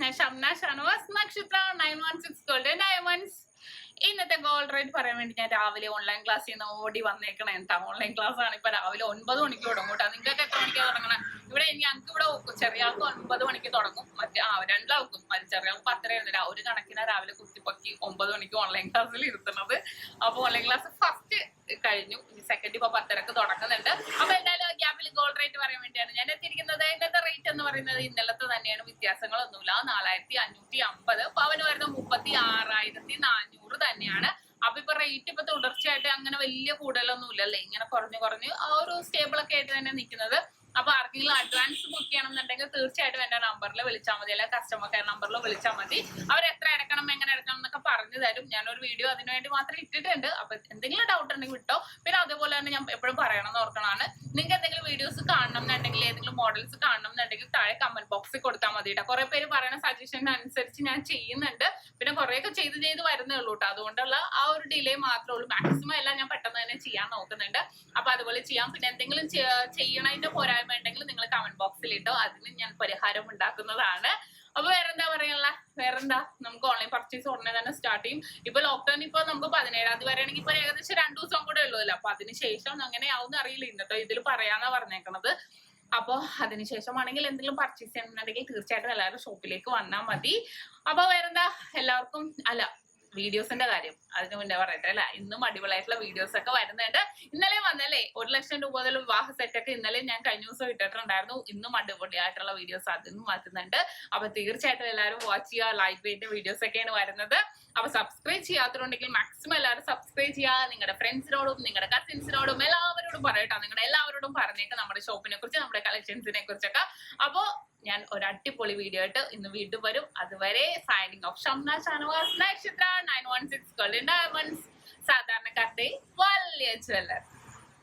നക്ഷത്ര 916 golden diamonds. ഇന്നത്തെ gold rate പറയാൻ വേണ്ടി ഞാൻ രാവിലെ ഓൺലൈൻ ക്ലാസ്സിൽ നിന്ന് ഓടി വന്നേക്കണേ. എന്താ ഓൺലൈൻ ക്ലാസ് ആണ്. ഇപ്പൊ രാവിലെ 9 മണിക്ക് തുടങ്ങും കേട്ടോ. നിങ്ങൾക്ക് എത്ര മണിക്കാണ് തുടങ്ങണം? ഇവിടെ ഞങ്ങൾക്ക് ഇവിടെ ചെറിയ ആൾക്ക് 9 മണിക്ക് തുടങ്ങും. മറ്റേ രണ്ടാൾക്കും ചെറിയ ആൾക്ക് 10 ആയിരുന്നില്ല. ഒരു കണക്കിനാ രാവിലെ കുത്തിപ്പൊക്കി 9 മണിക്ക് ഓൺലൈൻ ക്ലാസ്സിൽ ഇരുത്തുന്നത്. അപ്പൊ ഓൺലൈൻ ക്ലാസ് ഫസ്റ്റ് കഴിഞ്ഞു. ഇനി സെക്കൻഡ് ഇപ്പൊ 10:30 തുടങ്ങുന്നുണ്ട്. അപ്പൊ എന്തായാലും ഗ്യാപ്പിൽ ഗോൾഡ് റേറ്റ് പറയാൻ വേണ്ടിയാണ് ഞാൻ എത്തിയിരിക്കുന്നത്. ഇന്നത്തെ റേറ്റ് എന്ന് പറയുന്നത് ഇന്നലത്തെ തന്നെയാണ്, വ്യത്യാസങ്ങളൊന്നുമില്ല. 4550. പവന് വരുന്നത് 36,400 തന്നെയാണ്. അപ്പൊ ഇപ്പൊ റേറ്റ് ഇപ്പൊ തുടർച്ചയായിട്ട് അങ്ങനെ വലിയ കൂടുതലൊന്നും ഇല്ലല്ലേ, ഇങ്ങനെ കുറഞ്ഞു ആ ഒരു സ്റ്റേബിൾ ഒക്കെ ആയിട്ട് തന്നെ നിൽക്കുന്നത്. അപ്പൊ ആർക്കെങ്കിലും അഡ്വാൻസ് ബുക്ക് ചെയ്യണമെന്നുണ്ടെങ്കിൽ തീർച്ചയായിട്ടും എന്റെ നമ്പറിൽ വിളിച്ചാൽ മതി, അല്ലെ കസ്റ്റമർ കെയർ നമ്പറിൽ വിളിച്ചാൽ മതി. അവർ എത്ര എടുക്കണം എങ്ങനെ എടുക്കണം എന്നൊക്കെ പറഞ്ഞു തരും. ഞാനൊരു വീഡിയോ അതിനുവേണ്ടി മാത്രം ഇട്ടിട്ടുണ്ട്. അപ്പൊ എന്തെങ്കിലും ഡൗട്ട് ഉണ്ടെങ്കിൽ വിട്ടോ. പിന്നെ അതേപോലെ തന്നെ ഞാൻ എപ്പോഴും പറയണം എന്ന് ഓർക്കണമാണ്, നിങ്ങൾക്ക് എന്തെങ്കിലും വീഡിയോസ് കാണണം എന്നുണ്ടെങ്കിൽ, ഏതെങ്കിലും മോഡൽസ് കാണണം എന്നുണ്ടെങ്കിൽ താഴെ കമന്റ് ബോക്സിൽ കൊടുത്താൽ മതി കേട്ടോ. കുറെ പേര് പറയുന്ന സജഷൻ അനുസരിച്ച് ഞാൻ ചെയ്യുന്നുണ്ട്. പിന്നെ കുറെയൊക്കെ ചെയ്ത് വരുന്നേ ഉള്ളൂ കേട്ടോ. അതുകൊണ്ടുള്ള ആ ഒരു ഡിലേ മാത്രമേ ഉള്ളൂ. മാക്സിമം എല്ലാം ഞാൻ പെട്ടെന്ന് തന്നെ ചെയ്യാൻ നോക്കുന്നുണ്ട്. അപ്പൊ അതുപോലെ ചെയ്യാം. പിന്നെ എന്തെങ്കിലും ചെയ്യണതിന്റെ പോരായ്മ ഉണ്ടെങ്കിൽ നിങ്ങൾ കമന്റ് ബോക്സിൽ ഇട്ടോ, അതിന് ഞാൻ പരിഹാരം ഉണ്ടാക്കുന്നതാണ്. അപ്പൊ വേറെന്താ പറയാനുള്ള, വേറെന്താ, നമുക്ക് ഓൺലൈൻ പർച്ചേസ് ഉടനെ തന്നെ സ്റ്റാർട്ട് ചെയ്യും. ഇപ്പൊ ലോക്ക്ഡൌൺ ഇപ്പൊ നമുക്ക് 17-ാം തീയതി വരെയാണെങ്കിൽ ഇപ്പൊ ഏകദേശം 2 ദിവസം കൂടെ ഉള്ളൂല്ലോ. അപ്പൊ അതിനുശേഷം അങ്ങനെയാവും അറിയില്ല. ഇന്നത്തെ ഇതിൽ പറയാന്നാ പറഞ്ഞേക്കണത്. അപ്പൊ അതിനുശേഷമാണെങ്കിൽ എന്തെങ്കിലും പർച്ചേസ് ചെയ്യണമെന്നുണ്ടെങ്കിൽ തീർച്ചയായിട്ടും എല്ലാവരും ഷോപ്പിലേക്ക് വന്നാൽ മതി. അപ്പൊ വേറെന്താ, എല്ലാവർക്കും വീഡിയോസിന്റെ കാര്യം അതിന് മുന്നേ പറയട്ടെ അല്ലെ. ഇന്നും അടിപൊളിയായിട്ടുള്ള വീഡിയോസ് ഒക്കെ വരുന്നുണ്ട്. ഇന്നലെ വന്നല്ലേ 1 ലക്ഷം രൂപ മുതൽ വിവാഹ സെറ്റ് ഒക്കെ ഇന്നലെ ഞാൻ കഴിഞ്ഞ ദിവസം ഇട്ടിട്ടുണ്ടായിരുന്നു. ഇന്നും അടിപൊളിയായിട്ടുള്ള വീഡിയോസ് അതിനും മാറ്റുന്നുണ്ട്. അപ്പൊ തീർച്ചയായിട്ടും എല്ലാവരും വാച്ച് ചെയ്യുക. ലൈവ് വെയിറ്റ് വീഡിയോസ് ഒക്കെയാണ് വരുന്നത്. അപ്പൊ സബ്സ്ക്രൈബ് ചെയ്യാത്തതുണ്ടെങ്കിൽ മാക്സിമം എല്ലാവരും സബ്സ്ക്രൈബ് ചെയ്യുക. നിങ്ങളുടെ ഫ്രണ്ട്സിനോടും നിങ്ങളുടെ കസിൻസിനോടും എല്ലാവരോടും പറയട്ടോ. നിങ്ങളുടെ എല്ലാവരോടും പറഞ്ഞേക്ക് നമ്മുടെ ഷോപ്പിനെ കുറിച്ച്, നമ്മുടെ കളക്ഷൻസിനെ കുറിച്ചൊക്കെ. അപ്പോ ഞാൻ ഒരു അടിപൊളി വീഡിയോ ആയിട്ട് ഇന്ന് വീണ്ടും വരും. അതുവരെ സൈനിങ് ഓഫ്. നക്ഷത്ര 916 ഗോൾഡൻ ഡയമണ്ട്സ്, സാധാരണക്കാരുടെ വലിയ ജ്വല്ലർ.